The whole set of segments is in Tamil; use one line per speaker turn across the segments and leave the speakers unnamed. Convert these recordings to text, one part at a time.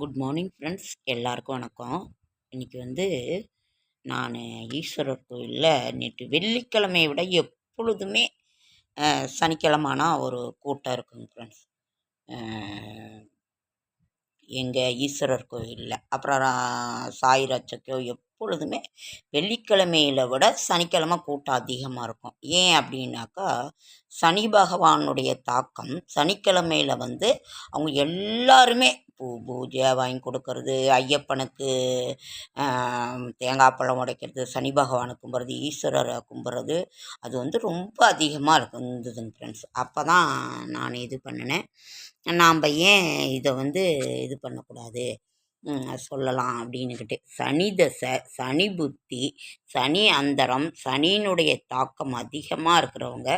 குட் மார்னிங் ஃப்ரெண்ட்ஸ், எல்லாருக்கும் வணக்கம். இன்றைக்கி நான் ஈஸ்வரர் கோயிலில் நேற்று வெள்ளிக்கிழமையை விட எப்பொழுதுமே சனிக்கிழமை ஆனால் ஒரு கூட்டம் இருக்குங்க ஃப்ரெண்ட்ஸ். எங்கள் ஈஸ்வரர் கோயிலில் அப்புறம் சாய் ரட்சக்கோ எப்பொழுதுமே வெள்ளிக்கிழமையில் விட சனிக்கிழமை கூட்டம் அதிகமாக இருக்கும். ஏன் அப்படின்னாக்கா, சனி பகவானுடைய தாக்கம் சனிக்கிழமையில் அவங்க எல்லாருமே பூஜை வாங்கி கொடுக்கறது, ஐயப்பனுக்கு தேங்காய் பழம் உடைக்கிறது, சனி பகவானை கும்பிட்றது, ஈஸ்வரரை கும்பிட்றது, அது ரொம்ப அதிகமாக இருந்ததுங்க ஃப்ரெண்ட்ஸ். அப்போ தான் நான் இது பண்ணினேன், நாம் ஏன் இதை இது பண்ணக்கூடாது சொல்லலாம் அப்படின்னுக்கிட்டு. சனி தசை, சனி புத்தி, சனி அந்தரம், சனியினுடைய தாக்கம் அதிகமாக இருக்கிறவங்க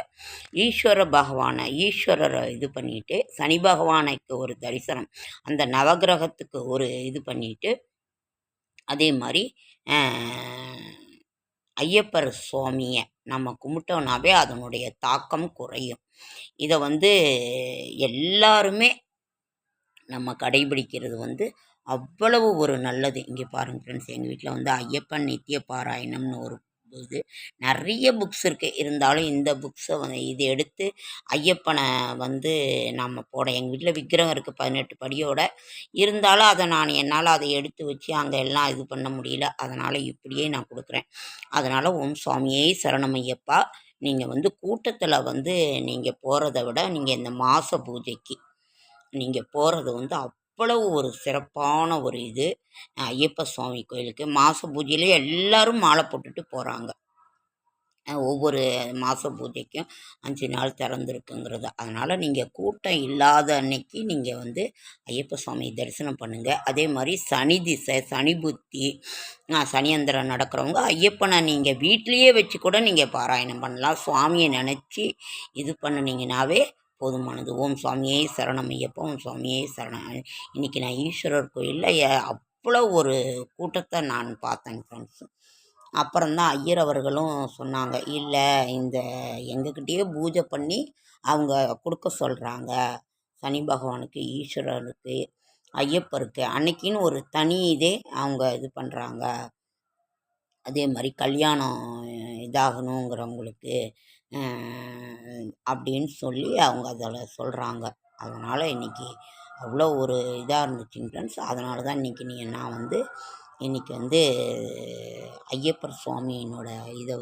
ஈஸ்வரரை இது பண்ணிட்டு, சனி பகவானுக்கு ஒரு தரிசனம், அந்த நவகிரகத்துக்கு ஒரு இது பண்ணிட்டு, அதே மாதிரி ஐயப்பர் சுவாமியை நம்ம கும்பிட்டோம்னாவே அதனுடைய தாக்கம் குறையும். இதை எல்லாருமே நம்ம கடைபிடிக்கிறது அவ்வளவு ஒரு நல்லது. இங்கே பாருங்கள் ஃப்ரெண்ட்ஸ், எங்கள் வீட்டில் ஐயப்பன் நித்திய பாராயணம்னு ஒரு இது நிறைய புக்ஸ் இருக்குது. இருந்தாலும் இந்த புக்ஸை இது எடுத்து ஐயப்பனை நம்ம போட, எங்கள் வீட்டில் விக்கிரகம் இருக்குது 18 படியோட. இருந்தாலும் அதை என்னால் அதை எடுத்து வச்சு அங்கே எல்லாம் இது பண்ண முடியல. அதனால் இப்படியே நான் கொடுக்குறேன். அதனால் ஓம் சுவாமியே சரணமையப்பா. நீங்கள் கூட்டத்தில் நீங்கள் போகிறத விட நீங்கள் இந்த மாத பூஜைக்கு நீங்கள் போகிறது அவ்வளவு ஒரு சிறப்பான ஒரு இது. ஐயப்ப சுவாமி கோயிலுக்கு மாத பூஜையிலே எல்லோரும் மாலை போட்டுட்டு போகிறாங்க. ஒவ்வொரு மாத பூஜைக்கும் 5 நாள் திறந்துருக்குங்கிறது. அதனால் நீங்கள் கூட்டம் இல்லாத அன்னைக்கு நீங்கள் ஐயப்ப சுவாமி தரிசனம் பண்ணுங்கள். அதே மாதிரி சனி திசை, சனி புத்தி, சனியந்திரம் நடக்கிறவங்க ஐயப்பனை நீங்கள் வீட்லேயே வச்சு கூட நீங்கள் பாராயணம் பண்ணலாம். சுவாமியை நினச்சி இது பண்ணினீங்கன்னாவே போதுமானது. ஓம் சுவாமியே சரணம் ஐயப்பா, ஓம் சுவாமியே சரணம். இன்றைக்கி நான் ஈஸ்வரர் கோயிலில் அவ்வளோ ஒரு கூட்டத்தை நான் பார்த்தேன் ஃப்ரெண்ட்ஸு. அப்புறம்தான் ஐயர் அவர்களும் சொன்னாங்க, இல்லை இந்த எங்ககிட்டயே பூஜை பண்ணி அவங்க கொடுக்க சொல்கிறாங்க, சனி பகவானுக்கு, ஈஸ்வரருக்கு, ஐயப்பருக்கு அன்னைக்குன்னு ஒரு தனி இதே அவங்க இது பண்ணுறாங்க. அதே மாதிரி கல்யாணம் இதாகணுங்கிறவங்களுக்கு அப்படின்னு சொல்லி அவங்க அதில் சொல்கிறாங்க. அதனால் இன்றைக்கி அவ்வளோ ஒரு இதாக இருந்துச்சுங்க ஃப்ரெண்ட்ஸ். அதனால தான் இன்றைக்கி நான் இன்றைக்கி ஐயப்பர் சுவாமியினோட இதை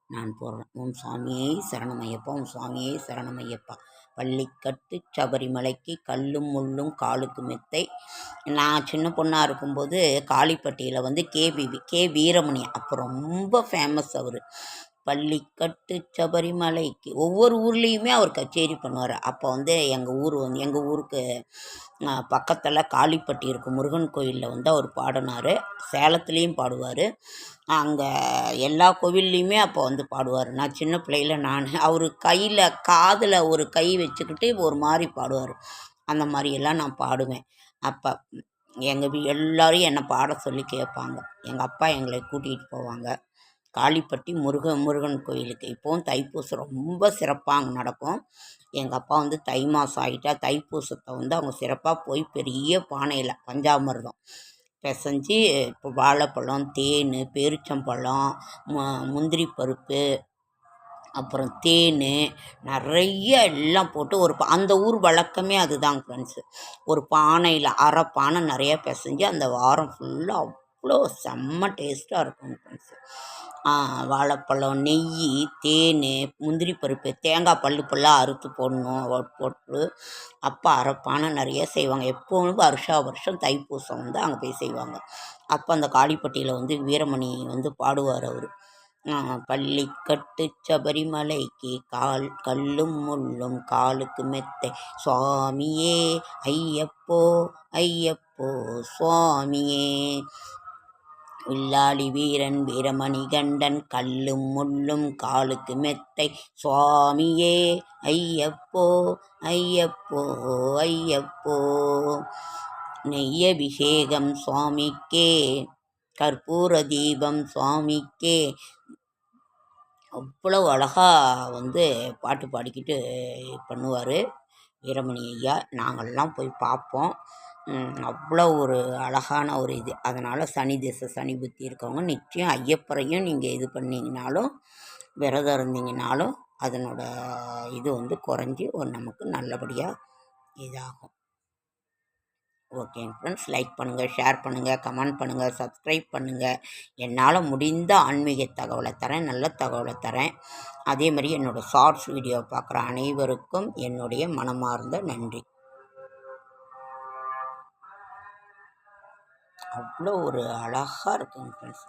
நான் போடுறேன். ஓம் சுவாமியே சரணமையப்பா, ஓம் சுவாமியே சரணமையப்பா. பள்ளிக்கட்டு சபரிமலைக்கு கல்லும் முள்ளும் காலுக்கு மெத்தை. நான் சின்ன பொண்ணாக இருக்கும்போது காளிப்பட்டியில் கே வீரமணி அப்போ ரொம்ப ஃபேமஸ் அவர். பள்ளிக்கட்டு சபரிமலைக்கு ஒவ்வொரு ஊர்லேயுமே அவர் கச்சேரி பண்ணுவார். அப்போ எங்கள் ஊருக்கு பக்கத்தில் காளிப்பட்டி இருக்கும் முருகன் கோயிலில் அவர் பாடினார். சேலத்துலேயும் பாடுவார். அங்கே எல்லா கோவில்லையுமே அப்போ பாடுவார். நான் சின்ன பிள்ளையில் அவர் கையில் காதில் ஒரு கை வச்சுக்கிட்டு ஒரு மாதிரி பாடுவார். அந்த மாதிரியெல்லாம் நான் பாடுவேன். அப்போ எங்கள் எல்லோரும் என்னை பாட சொல்லி கேட்பாங்க. எங்கள் அப்பா எங்களை கூட்டிகிட்டு போவாங்க காளிப்பட்டி முருகன் கோயிலுக்கு. இப்போவும் தைப்பூசம் ரொம்ப சிறப்பாக அங்கே நடக்கும். எங்கள் அப்பா தை மாதம் ஆகிட்டா தைப்பூசத்தை அவங்க சிறப்பாக போய் பெரிய பானையில் பஞ்சாமிர்தம் பிசைஞ்சு, இப்போ வாழைப்பழம், தேன், பேரிச்சம்பழம், முந்திரி பருப்பு, அப்புறம் தேன் நிறைய எல்லாம் போட்டு அந்த ஊர் வழக்கமே அதுதாங்க ஃப்ரெண்ட்ஸு. ஒரு பானையில் அரை பானை நிறையா பிசைஞ்சு அந்த வாரம் ஃபுல்லாக அவ்வளோ செம்ம டேஸ்ட்டாக இருக்கும் ஃப்ரெண்ட்ஸு. வாழைப்பழம், நெய், தேன், முந்திரி பருப்பு, தேங்காய் பல்லாக அறுத்து போடணும். போட்டு அப்போ அரை பானை நிறைய செய்வாங்க. எப்போவும் வருஷம் தைப்பூசம் அங்கே போய் செய்வாங்க. அப்போ அந்த காளிப்பட்டியில் வீரமணி பாடுவார் அவர். பள்ளிக்கட்டு சபரிமலைக்கு கல்லும் முள்ளும் காலுக்கு மெத்தை, சுவாமியே ஐயப்போ ஐயப்போ சுவாமியே. வில்லாளி வீரன் வீரமணி கண்டன் கல்லும் முள்ளும் காலுக்கு மெத்தை, சுவாமியே ஐயப்போ ஐயப்போ ஐயப்போ. நெய்யபிஷேகம் சுவாமிக்கே, கற்பூர தீபம் சுவாமிக்கே. அவ்வளோ அழகாக பாட்டு பாடிக்கிட்டு பண்ணுவார் வீரமணி ஐயா. நாங்கள்லாம் போய் பார்ப்போம். அவ்வளோ ஒரு அழகான ஒரு இது. அதனால் சனி திசை சனி புத்தி இருக்கவங்க நிச்சயம் ஐயப்பரையும் நீங்கள் இது பண்ணிங்கனாலும் விரதம் இருந்தீங்கனாலும் அதனோட இது வந்து குறைஞ்சி ஒரு நமக்கு நல்லபடியாக இதாகும். ஓகேங்க ஃப்ரெண்ட்ஸ், லைக் பண்ணுங்கள், ஷேர் பண்ணுங்கள், கமெண்ட் பண்ணுங்கள், சப்ஸ்கிரைப் பண்ணுங்கள். என்னால் முடிந்த ஆன்மீக தகவலை தரேன், நல்ல தகவலை தரேன். அதே மாதிரி என்னோடய ஷார்ட்ஸ் வீடியோ பார்க்குற அனைவருக்கும் என்னுடைய மனமார்ந்த நன்றி. அவ்வளோ ஒரு அழகாக இருக்குங்க ஃப்ரெண்ட்ஸ்.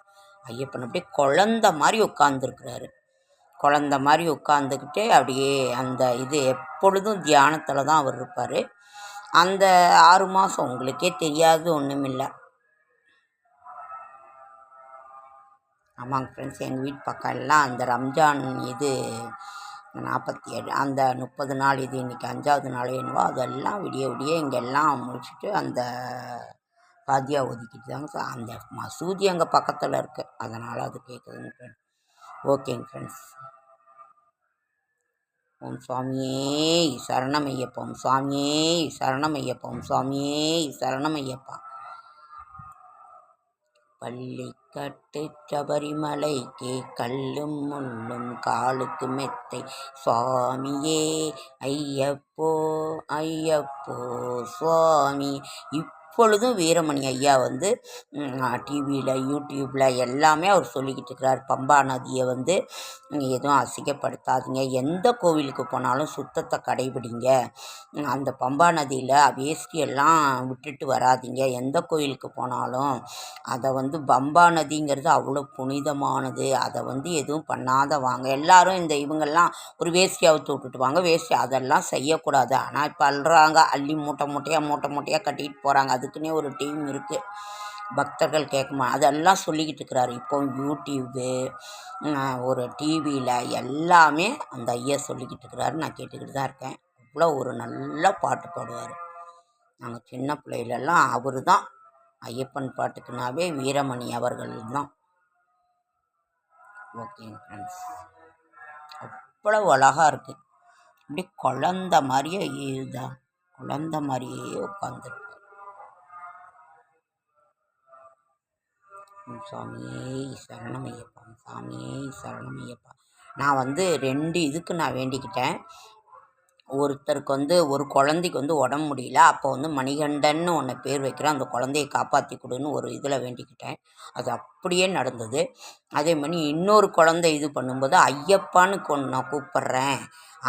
ஐயப்பன் அப்படியே குழந்த மாதிரி உட்காந்துருக்குறாரு. குழந்த மாதிரி உட்காந்துக்கிட்டு அப்படியே அந்த இது எப்பொழுதும் தியானத்தில் தான் அவர் இருப்பார். அந்த 6 மாதம் உங்களுக்கே தெரியாது, ஒன்றுமில்லை. ஆமாங்க ஃப்ரெண்ட்ஸ், எங்கள் வீட்டு பக்கம் எல்லாம் அந்த ரம்ஜான் இது 47 அந்த 30 நாள் இது இன்றைக்கி 5வது நாள் என்னவோ அதெல்லாம் விடிய விடிய இங்கெல்லாம் முடிச்சுட்டு அந்த பாதியாக ஒதுக்கிட்டு தாங்க. அந்த மசூதி அங்கே பக்கத்தில் இருக்குது, அதனால் அது கேட்குதுங்க ஃப்ரெண்ட்ஸ். ஓகேங்க ஃப்ரெண்ட்ஸ், ஓம் சுவாமியே சரணமையப்பா, ஓம் சுவாமியே சரணமையப்பா, ஓம் சுவாமியே சரணமையப்பா. பள்ளிக்கட்டு சபரிமலைக்கு கல்லும் முள்ளும் காலுக்கு மெத்தை சுவாமியே ஐயப்போ ஐயப்போ சுவாமி. இப்பொழுதும் வீரமணி ஐயா வந்து டிவியில் யூடியூப்பில் எல்லாமே அவர் சொல்லிக்கிட்டு இருக்கிறார். பம்பா நதியை வந்து எதுவும் அசிங்கப்படுத்தாதீங்க, எந்த கோவிலுக்கு போனாலும் சுத்தத்தை கடைபிடிங்க, அந்த பம்பா நதியில் வேஷ்டியெல்லாம் விட்டுட்டு வராதிங்க, எந்த கோவிலுக்கு போனாலும் அதை வந்து பம்பா நதிங்கிறது அவ்வளோ புனிதமானது, அதை வந்து எதுவும் பண்ணாத வாங்க. எல்லாரும் இந்த இவங்கெல்லாம் ஒரு வேஷ்டி அவுத்து விட்டுட்டு வாங்க, வேஷ்டி அதெல்லாம் செய்யக்கூடாது. ஆனால் இப்போ அள்ளுறாங்க, அள்ளி மூட்டை மூட்டையாக கட்டிகிட்டு போகிறாங்க. அதுக்குன்னே ஒரு டீம் இருக்குது, பக்தர்கள் கேட்குமா அதெல்லாம் சொல்லிக்கிட்டு இருக்கிறாரு. இப்போ யூடியூப்பு ஒரு டிவியில் எல்லாமே அந்த ஐயா சொல்லிக்கிட்டு இருக்கிறாரு. நான் கேட்டுக்கிட்டு தான் இருக்கேன். அவ்வளோ ஒரு நல்ல பாட்டு பாடுவார். நாங்கள் சின்ன பிள்ளைகளெல்லாம் அவர் தான் ஐயப்பன் பாட்டுக்குனாவே வீரமணி அவர்கள் தான். ஓகேங்க ஃப்ரெண்ட்ஸ், அவ்வளோ அழகாக இருக்குது. அப்படி குழந்த மாதிரியே இதுதான், குழந்த மாதிரியே உட்காந்துருக்கு. சாமியே சரணமையப்பா, சாமியே சரணமையப்பா. நான் வந்து 2 இதுக்கு நான் வேண்டிக்கிட்டேன். ஒருத்தருக்கு வந்து ஒரு குழந்தைக்கு வந்து உடம்பு முடியல, அப்போ வந்து மணிகண்டன்னு ஒன்று பேர் வைக்கிறேன், அந்த குழந்தைய காப்பாற்றி கொடுன்னு ஒரு இதில் வேண்டிக்கிட்டேன். அது அப்படியே நடந்தது. அதே மாதிரி இன்னொரு குழந்தை இது பண்ணும்போது ஐயப்பான்னு நான் கூப்பிட்றேன்,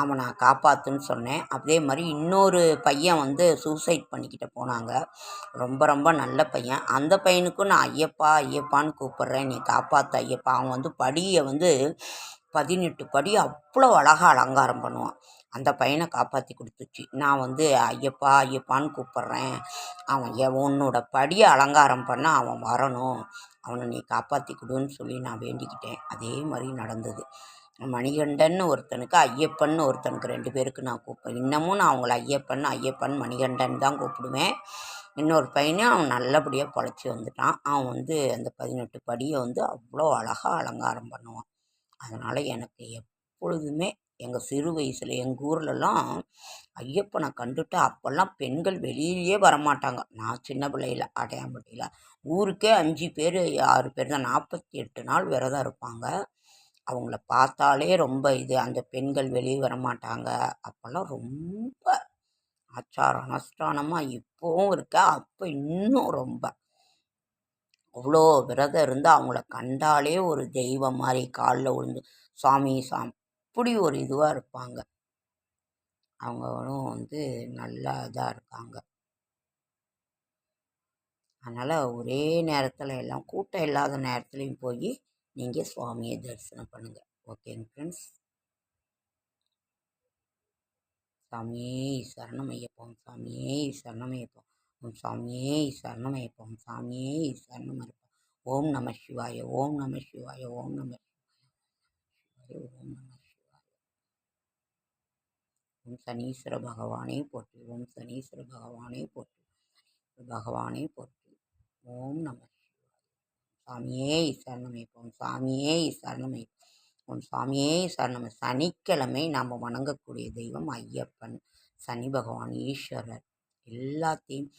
அவனை காப்பாற்றுன்னு சொன்னேன். அதே மாதிரி இன்னொரு பையன் வந்து சூசைட் பண்ணிக்கிட்டு போனாங்க, ரொம்ப ரொம்ப நல்ல பையன். அந்த பையனுக்கும் நான் ஐயப்பா ஐயப்பான்னு கூப்பிட்றேன், நீ காப்பாற்று ஐயப்பா. அவன் வந்து படியை வந்து 18 படி அவ்வளோ அழகாக அலங்காரம் பண்ணுவான். அந்த பையனை காப்பாற்றி கொடுத்துச்சு. நான் வந்து ஐயப்பா ஐயப்பான்னு கூப்பிட்றேன், அவன் உன்னோட படியை அலங்காரம் பண்ண அவன் வரணும், அவனை நீ காப்பாற்றி கொடுன்னு சொல்லி நான் வேண்டிக்கிட்டேன். அதே மாதிரி நடந்தது. மணிகண்டன்னு ஒருத்தனுக்கு, ஐயப்பன்னு ஒருத்தனுக்கு, 2 பேருக்கு நான் கூப்பிடுவேன். இன்னமும் நான் அவங்கள ஐயப்பன் மணிகண்டன் தான் கூப்பிடுவேன். இன்னொரு பையனையும் அவன் நல்லபடியாக பொழைச்சி வந்துட்டான். அவன் வந்து அந்த 18 படியை வந்து அவ்வளோ அழகாக அலங்காரம் பண்ணுவான். அதனால் எனக்கு எப்பொழுதுமே எங்கள் சிறு வயசில் எங்கள் ஊர்லெலாம் ஐயப்பனை கண்டுட்டு அப்போல்லாம் பெண்கள் வெளியிலேயே வரமாட்டாங்க. நான் சின்ன பிள்ளையில் அடையாம்பட்டியில் ஊருக்கே 5 பேர் 6 பேர் தான் 48 நாள் விரதம் இருப்பாங்க. அவங்கள பார்த்தாலே ரொம்ப இது, அந்த பெண்கள் வெளியே வரமாட்டாங்க. அப்போல்லாம் ரொம்ப ஆச்சார அனுஷ்டானமாக இப்போவும் இருக்கா, அப்போ இன்னும் ரொம்ப அவ்வளோ விரதம் இருந்து அவங்கள கண்டாலே ஒரு தெய்வம் மாதிரி காலில் விழுந்து சாமி அப்படி ஒரு இதுவாக இருப்பாங்க. அவங்களும் வந்து நல்லா இதாக இருக்காங்க. அதனால் ஒரே நேரத்தில் எல்லாம் கூட்டம் இல்லாத நேரத்துலையும் போய் நீங்கள் சுவாமியை தரிசனம் பண்ணுங்கள். ஓகேங்க ஃப்ரெண்ட்ஸ், சாமியே சரணமையப்போம், சாமியே சரணமையப்போம், ஓம் சாமியே சரணமையப்போம், சாமியே சரணமையப்போம். ஓம் நம சிவாய, ஓம் நம சிவாய, ஓம் நம சிவாய, ஓம் நம சிவாய. ஓம் சனீஸ்வர பகவானே போற்றி, ஓம் சனீஸ்வர பகவானே போற்றி, பகவானே போற்றி. ஓம் நம சிவாய. சாமியே சரணமைப்போம், சாமியே சரணமைப்போம், ஓம் சாமியே சரணமை. சனிக்கிழமை நாம் வணங்கக்கூடிய தெய்வம் ஐயப்பன், சனி பகவான், ஈஸ்வரர். எல்லாத்தையும்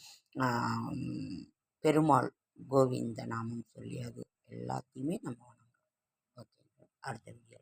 பெருமாள் கோவிந்த நாமம் சொல்லி அது எல்லாத்தையுமே நம்ம வணங்குறோம். ஓகே, அடுத்த வீடியோ